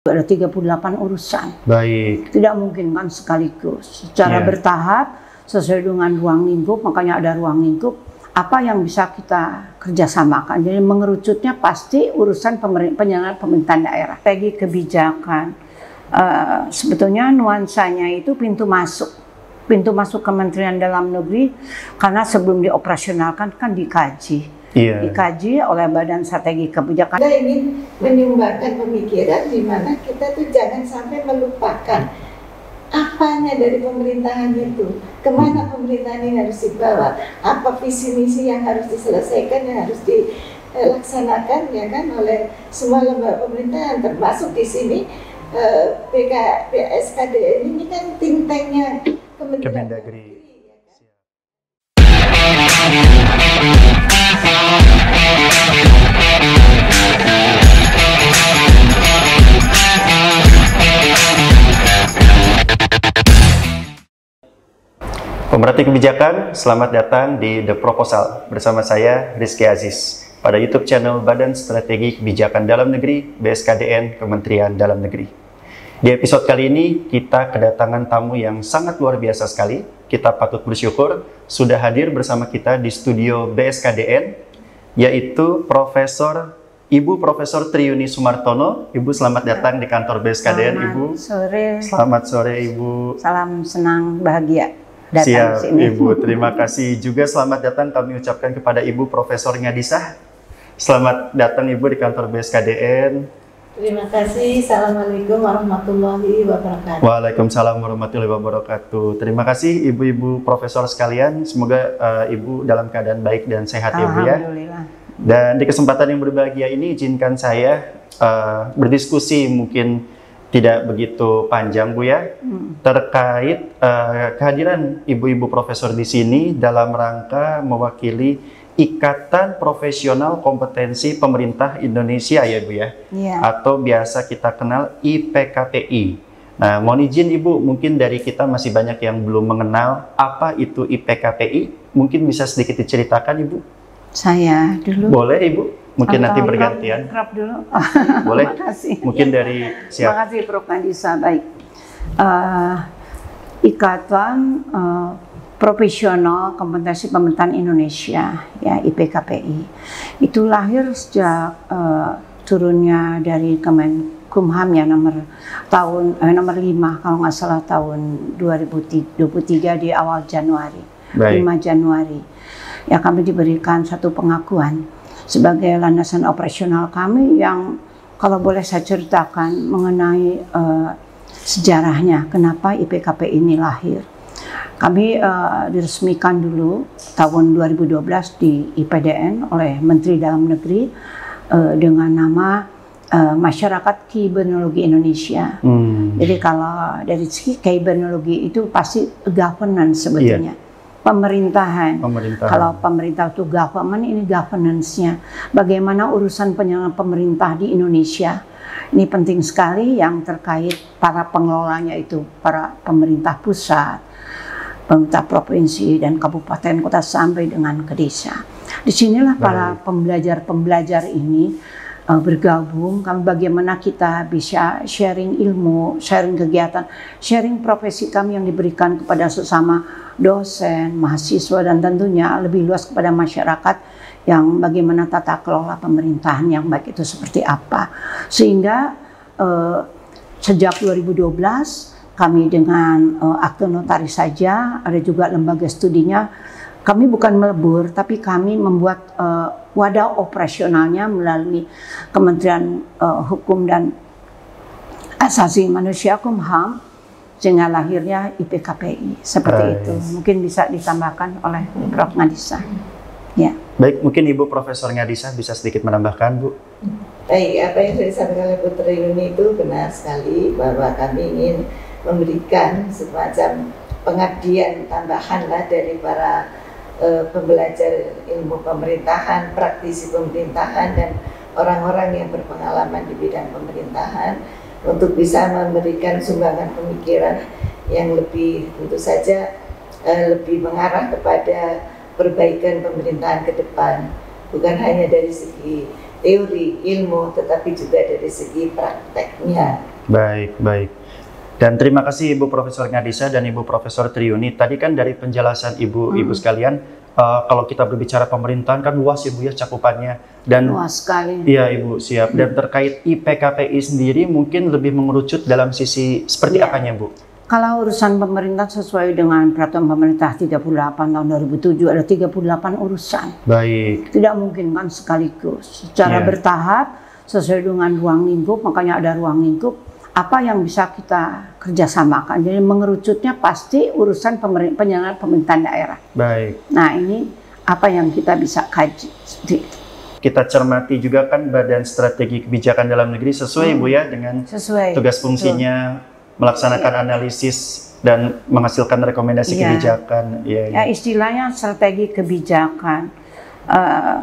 Ada 38 urusan. Baik. Tidak mungkin kan sekaligus. Secara bertahap, sesuai dengan ruang lingkup, makanya ada ruang lingkup. Apa yang bisa kita kerjasamakan? Jadi mengerucutnya pasti urusan penyelenggaraan pemerintahan daerah. Strategi kebijakan. Sebetulnya nuansanya itu pintu masuk Kementerian Dalam Negeri, karena sebelum dioperasionalkan kan dikaji. Dikaji oleh Badan Strategi Kebijakan. Kita ingin menyumbangkan pemikiran di mana kita tuh jangan sampai melupakan apanya dari pemerintahan itu, kemana pemerintahan ini harus dibawa, apa visi misi yang harus diselesaikan, yang harus dilaksanakan ya kan oleh semua lembaga pemerintahan, termasuk di sini BSKDN ini kan think tanknya Kemendagri. Pemerhati kebijakan, selamat datang di The Proposal bersama saya Rizky Aziz pada YouTube channel Badan Strategi Kebijakan Dalam Negeri BSKDN Kementerian Dalam Negeri. Di episode kali ini kita kedatangan tamu yang sangat luar biasa sekali. Kita patut bersyukur sudah hadir bersama kita di studio BSKDN, yaitu Ibu Profesor Triyuni Sumartono. Ibu selamat datang di kantor BSKDN. Ibu. Selamat sore Ibu. Salam senang bahagia. Siap Ibu, terima kasih juga. Selamat datang kami ucapkan kepada Ibu Profesor Nyadisah. Selamat datang Ibu di kantor BSKDN. Terima kasih. Assalamualaikum warahmatullahi wabarakatuh. Waalaikumsalam warahmatullahi wabarakatuh. Terima kasih Ibu-Ibu Profesor sekalian. Semoga Ibu dalam keadaan baik dan sehat ya Bu ya. Alhamdulillah. Dan di kesempatan yang berbahagia ini izinkan saya berdiskusi mungkin tidak begitu panjang Bu ya, terkait kehadiran ibu-ibu profesor di sini dalam rangka mewakili Ikatan Profesional Kompetensi Pemerintah Indonesia ya Bu ya, atau biasa kita kenal IPKPI. Nah, mohon izin Ibu, mungkin dari kita masih banyak yang belum mengenal apa itu IPKPI, mungkin bisa sedikit diceritakan Ibu? Saya dulu. Boleh Ibu? Mungkin nanti bergantian. Prof dulu. Boleh? Makasih. Mungkin dari siap. Terima kasih Prof Nadisa. Baik. Ikatan Profesional Kompetensi Pemerintahan Indonesia, ya IPKPI, itu lahir sejak turunnya dari Kemenkumham ya nomor 5 kalau nggak salah tahun 2023 di awal Januari. Baik. 5 Januari. Ya, kami diberikan satu pengakuan sebagai landasan operasional kami yang kalau boleh saya ceritakan mengenai sejarahnya kenapa IPKPI ini lahir. Kami diresmikan dulu tahun 2012 di IPDN oleh Menteri Dalam Negeri dengan nama Masyarakat Kibernologi Indonesia. Jadi kalau dari segi kibernologi itu pasti governance sebetulnya. Pemerintahan. Kalau pemerintah itu government, ini governance-nya. Bagaimana urusan penyelenggaraan pemerintah di Indonesia. Ini penting sekali yang terkait para pengelolanya itu, para pemerintah pusat, pemerintah provinsi dan kabupaten kota sampai dengan ke desa. Disinilah para pembelajar-pembelajar ini bergabung, bagaimana kita bisa sharing ilmu, sharing kegiatan, sharing profesi kami yang diberikan kepada sesama dosen, mahasiswa, dan tentunya lebih luas kepada masyarakat yang bagaimana tata kelola pemerintahan yang baik itu seperti apa. Sehingga sejak 2012 kami dengan akte notaris saja, ada juga lembaga studinya. Kami bukan melebur, tapi kami membuat wadah operasionalnya melalui Kementerian Hukum dan Asasi Manusia Kumham, sehingga lahirnya IPKPI seperti itu. Mungkin bisa ditambahkan oleh Prof Nadisa. Ya. Baik, mungkin Ibu Profesor Nadisa bisa sedikit menambahkan Bu. Baik, apa yang sudah disampaikan oleh Bu Triyuni itu benar sekali bahwa kami ingin memberikan semacam pengabdian tambahan lah dari para pembelajar ilmu pemerintahan, praktisi pemerintahan, dan orang-orang yang berpengalaman di bidang pemerintahan untuk bisa memberikan sumbangan pemikiran yang lebih tentu saja lebih mengarah kepada perbaikan pemerintahan ke depan, bukan hanya dari segi teori ilmu, tetapi juga dari segi prakteknya. Baik, baik. Dan terima kasih Ibu Profesor Ngadisa dan Ibu Profesor Triuni. Tadi kan dari penjelasan Ibu sekalian, kalau kita berbicara pemerintahan kan luas Ibu ya cakupannya. Dan Luas sekali. iya Ibu, siap. Dan terkait IPKPI sendiri mungkin lebih mengerucut dalam sisi seperti Iya. apanya Bu? Kalau urusan pemerintah sesuai dengan Peraturan Pemerintah 38 tahun 2007 ada 38 urusan. Baik. Tidak mungkin kan sekaligus. Secara Iya. bertahap sesuai dengan ruang lingkup, makanya ada ruang lingkup. Apa yang bisa kita kerjasamakan? Jadi mengerucutnya pasti urusan penyelenggaraan pemerintahan daerah. Baik. Nah ini apa yang kita bisa kaji seperti itu. Kita cermati juga kan Badan Strategi Kebijakan Dalam Negeri sesuai Bu ya dengan Sesuai. tugas fungsinya melaksanakan analisis dan menghasilkan rekomendasi Iya. kebijakan. Iya, iya. Ya istilahnya strategi kebijakan.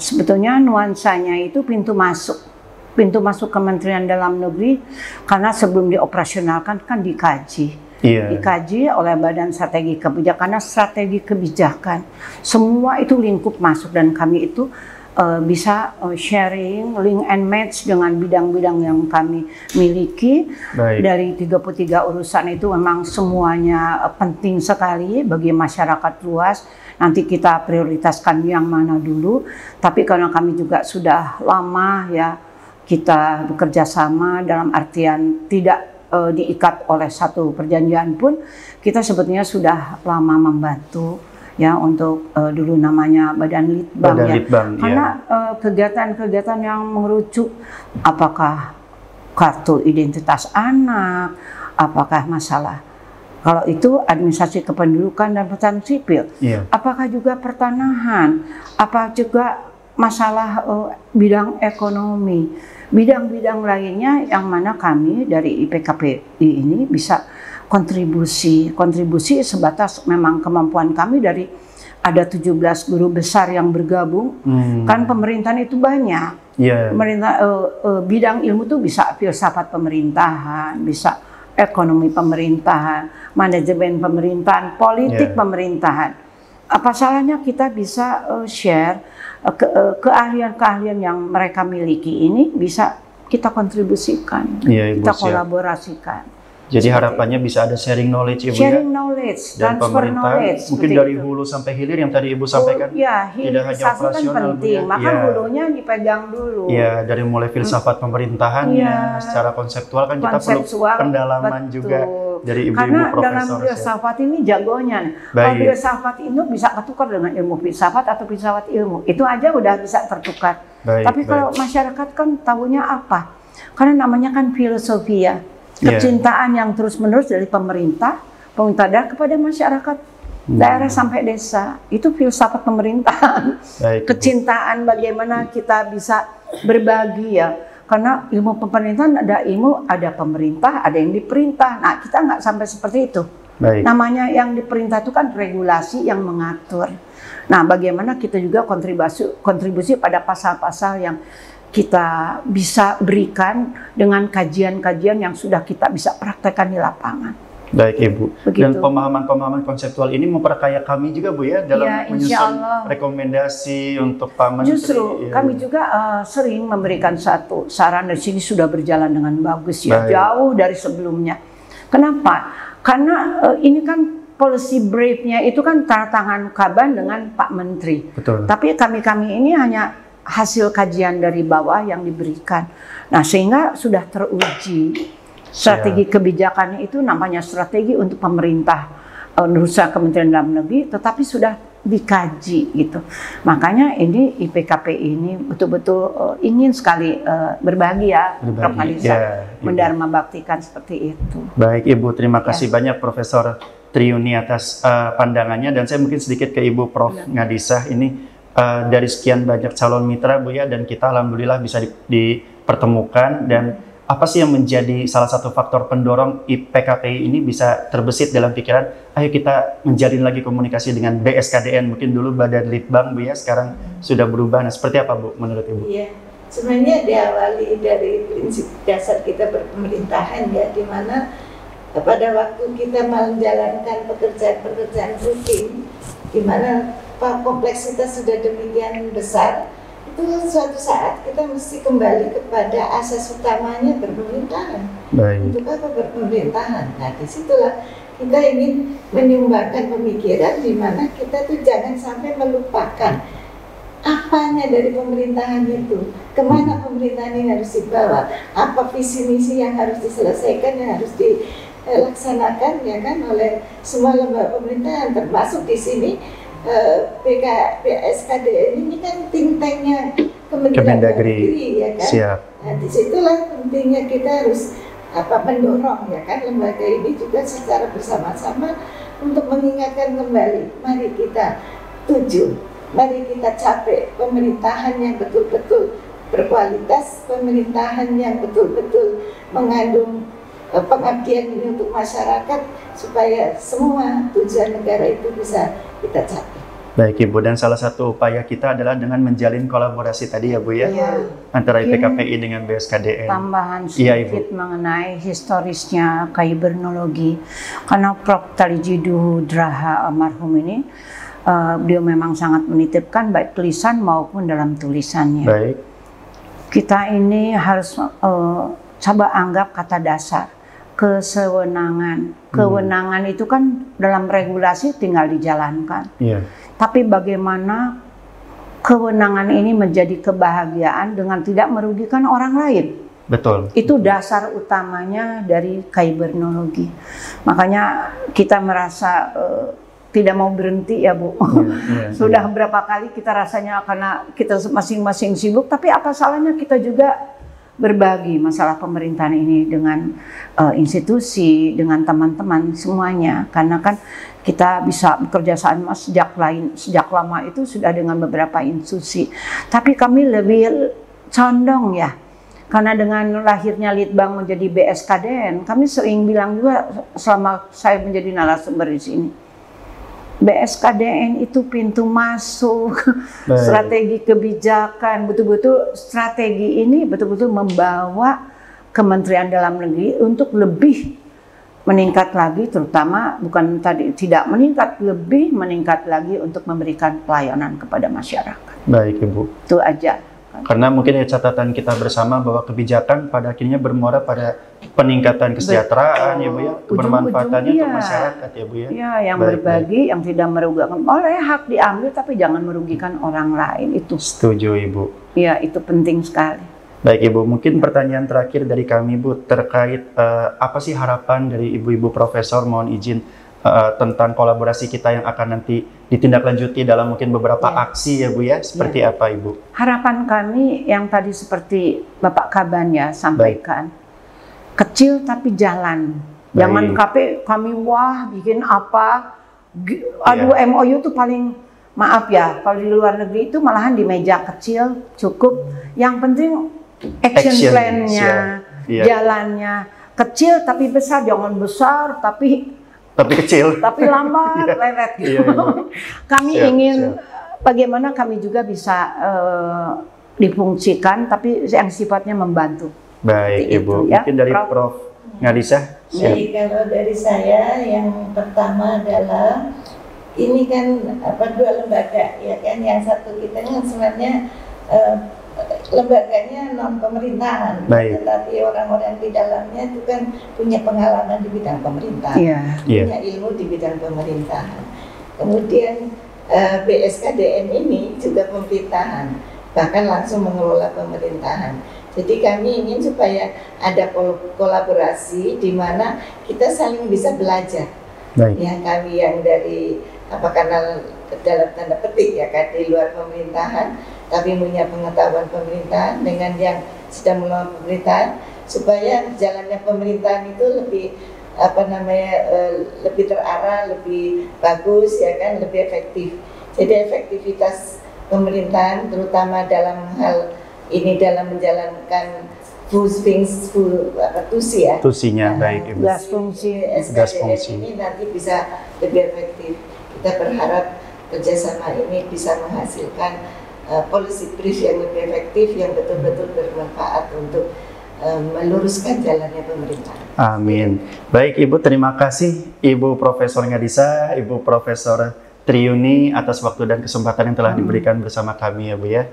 Sebetulnya nuansanya itu pintu masuk Kementerian Dalam Negeri, karena sebelum dioperasionalkan kan dikaji. Iya. Dikaji oleh Badan Strategi Kebijakan, karena strategi kebijakan semua itu lingkup masuk, dan kami itu bisa sharing, link and match dengan bidang-bidang yang kami miliki. Baik. Dari 33 urusan itu memang semuanya penting sekali bagi masyarakat luas. Nanti kita prioritaskan yang mana dulu, tapi karena kami juga sudah lama ya kita bekerja sama, dalam artian tidak diikat oleh satu perjanjian pun, kita sebetulnya sudah lama membantu ya untuk dulu namanya Badan Litbang Badan ya. Litbang, Karena kegiatan-kegiatan yang mengerucut apakah kartu identitas anak, apakah masalah kalau itu administrasi kependudukan dan pencatatan sipil, Iya. apakah juga pertanahan, apa juga masalah bidang ekonomi, bidang-bidang lainnya yang mana kami dari IPKPI ini bisa kontribusi sebatas memang kemampuan kami. Dari ada 17 guru besar yang bergabung, kan pemerintahan itu banyak. Iya. Pemerintah bidang ilmu tuh bisa filsafat pemerintahan, bisa ekonomi pemerintahan, manajemen pemerintahan, politik pemerintahan. Apa salahnya kita bisa share keahlian-keahlian yang mereka miliki ini bisa kita kontribusikan, Iya, Ibu, kita siap. kolaborasikan. Jadi harapannya bisa ada sharing knowledge Ibu Sharing ya. knowledge, Dan transfer pemerintah knowledge. mungkin seperti dari itu. hulu sampai hilir yang tadi Ibu sampaikan. Ya, tidak hanya hilirisasi kan operasional, Bu, penting, ya. maka Iya. hulunya dipegang dulu. Iya, dari mulai filsafat pemerintahannya, Iya. secara konseptual kan kita perlu Konseptual, pendalaman betul. juga dari ibu-ibu Karena dalam profesor. filsafat ini jagonya. Kalau Baik. filsafat itu bisa ketukar dengan ilmu filsafat atau filsafat ilmu. Itu aja udah bisa tertukar. Baik, Tapi baik. kalau masyarakat kan tahunya apa? Karena namanya kan filosofi ya. Iya. Kecintaan yang terus-menerus dari pemerintah daerah kepada masyarakat daerah sampai desa. Itu filsafat pemerintahan. Baik, Ibu. Kecintaan bagaimana kita bisa berbagi ya. Karena ilmu pemerintahan ada ilmu, ada pemerintah, ada yang diperintah. Nah, kita nggak sampai seperti itu. Baik. Namanya yang diperintah itu kan regulasi yang mengatur. Nah, bagaimana kita juga kontribusi pada pasal-pasal yang kita bisa berikan dengan kajian-kajian yang sudah kita bisa praktekkan di lapangan. Baik Ibu. Begitu. Dan pemahaman-pemahaman konseptual ini memperkaya kami juga Bu ya dalam Ya, insya menyusun Allah. rekomendasi untuk Pak Menteri. Justru Ya. kami juga sering memberikan satu saran, dari sini sudah berjalan dengan bagus ya, Baik. jauh dari sebelumnya. Kenapa? Karena ini kan policy briefnya itu kan tanda tangan Kaban dengan Pak Menteri. Betul. Tapi kami ini hanya hasil kajian dari bawah yang diberikan. Nah, sehingga sudah teruji. Strategi kebijakannya itu namanya strategi untuk pemerintah Nusa Kementerian Dalam Negeri, tetapi sudah dikaji gitu. Makanya ini IPKPI ini betul-betul ingin sekali berbagi ya, Prof. Ngadisa, ya, Ibu. mendharma baktikan seperti itu. Baik Ibu, terima kasih banyak Profesor Triuni atas pandangannya, dan saya mungkin sedikit ke Ibu Prof. Ngadisa ini dari sekian banyak calon mitra Bu ya, dan kita alhamdulillah bisa dipertemukan. Dan apa sih yang menjadi salah satu faktor pendorong IPKPI ini bisa terbesit dalam pikiran, ayo kita menjalin lagi komunikasi dengan BSKDN, mungkin dulu Badan Litbang Bu ya, sekarang sudah berubah. Nah, seperti apa Bu menurut Ibu? Iya, sebenarnya diawali dari prinsip dasar kita berpemerintahan ya, di mana pada waktu kita menjalankan pekerjaan-pekerjaan rutin, di mana kompleksitas sudah demikian besar, itu suatu saat kita mesti kembali kepada asas utamanya berpemerintahan. Baik. Untuk apa berpemerintahan? Nah, disitulah kita ingin menyumbangkan pemikiran di mana kita tuh jangan sampai melupakan apanya dari pemerintahan itu, kemana pemerintahan ini harus dibawa, apa visi misi yang harus diselesaikan, yang harus dilaksanakan ya kan oleh semua lembaga pemerintahan, termasuk di sini BSKDN ini kan think tanknya Kementerian Negeri ya kan. Siap. Nah, disitulah pentingnya kita harus mendorong ya kan lembaga ini juga secara bersama-sama untuk mengingatkan kembali, mari kita tuju, mari kita capai pemerintahan yang betul-betul berkualitas, pemerintahan yang betul-betul mengandung pengabdian ini untuk masyarakat, supaya semua tujuan negara itu bisa kita capai. Baik Ibu, dan salah satu upaya kita adalah dengan menjalin kolaborasi tadi ya Bu ya, antara IPKPI dengan BSKDN. Tambahan sedikit mengenai historisnya Kybernologi, karena Prof. Talijidu Draha almarhum ini, beliau memang sangat menitipkan baik tulisan maupun dalam tulisannya. Baik. Kita ini harus coba anggap kata dasar kesewenangan. Kewenangan itu kan dalam regulasi tinggal dijalankan. Iya. Tapi bagaimana kewenangan ini menjadi kebahagiaan dengan tidak merugikan orang lain? Betul. Itu dasar utamanya dari Kybernologi. Makanya kita merasa tidak mau berhenti ya Bu. Sudah berapa kali kita rasanya karena kita masing-masing sibuk, tapi apa salahnya kita juga berbagi masalah pemerintahan ini dengan institusi, dengan teman-teman semuanya, karena kan kita bisa bekerja sama sejak lama itu sudah dengan beberapa institusi. Tapi kami lebih condong ya, karena dengan lahirnya Litbang menjadi BSKDN, kami sering bilang juga selama saya menjadi narasumber di sini, BSKDN itu pintu masuk strategi kebijakan, betul-betul strategi ini betul-betul membawa Kementerian Dalam Negeri untuk lebih meningkat lagi, terutama bukan tadi tidak meningkat, lebih meningkat lagi untuk memberikan pelayanan kepada masyarakat. Baik Ibu. Itu aja. Karena mungkin ya catatan kita bersama bahwa kebijakan pada akhirnya bermuara pada peningkatan kesejahteraan ya Bu ya, kebermanfaatannya untuk masyarakat ya Bu ya. Ya, yang berbagi, yang tidak merugikan. Oleh hak diambil tapi jangan merugikan orang lain, itu. Setuju Ibu. Ya, itu penting sekali. Baik Ibu, mungkin pertanyaan terakhir dari kami Bu terkait apa sih harapan dari ibu-ibu profesor, mohon izin tentang kolaborasi kita yang akan nanti ditindaklanjuti dalam mungkin beberapa aksi ya Bu ya, seperti apa Ibu? Harapan kami yang tadi seperti Bapak Kaban ya sampaikan, kecil tapi jalan. Jangan kami wah bikin apa, aduh MOU itu paling, maaf ya, kalau di luar negeri itu malahan di meja kecil cukup, yang penting action plan-nya, jalannya kecil tapi besar, jangan besar tapi kecil, tapi lambat, lewat gitu. Kami ingin bagaimana kami juga bisa difungsikan, tapi yang sifatnya membantu. Baik Ibu, ya, mungkin dari Prof. Ngadisa. Jadi kalau dari saya yang pertama adalah ini kan dua lembaga ya kan, yang satu kita kan sebenarnya lembaganya non pemerintahan, tetapi orang-orang di dalamnya itu kan punya pengalaman di bidang pemerintahan, punya ilmu di bidang pemerintahan. Kemudian BSKDN ini juga pemerintahan, bahkan langsung mengelola pemerintahan. Jadi kami ingin supaya ada kolaborasi di mana kita saling bisa belajar. Yang kami yang dari karena dalam tanda petik ya kan di luar pemerintahan, tapi punya pengetahuan pemerintahan dengan yang sedang melakukan pemerintahan, supaya jalannya pemerintahan itu lebih lebih terarah, lebih bagus ya kan, lebih efektif. Jadi efektivitas pemerintahan terutama dalam hal ini dalam menjalankan tusinya baik Ibu. Gas fungsi ini nanti bisa lebih efektif. Kita berharap kerjasama ini bisa menghasilkan policy brief yang lebih efektif, yang betul-betul bermanfaat untuk meluruskan jalannya pemerintahan. Amin. Baik Ibu, terima kasih Ibu Profesor Ngadisa, Ibu Profesor Triuni atas waktu dan kesempatan yang telah diberikan bersama kami ya Bu ya.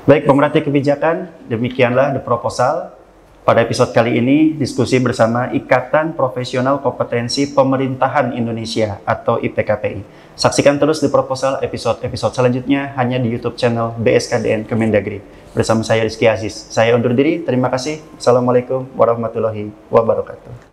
Baik, pemerhati kebijakan, demikianlah The Proposal. Pada episode kali ini, diskusi bersama Ikatan Profesional Kompetensi Pemerintahan Indonesia atau IPKPI. Saksikan terus The Proposal episode-episode selanjutnya hanya di YouTube channel BSKDN Kemendagri. Bersama saya Rizky Aziz. Saya undur diri, terima kasih. Assalamualaikum warahmatullahi wabarakatuh.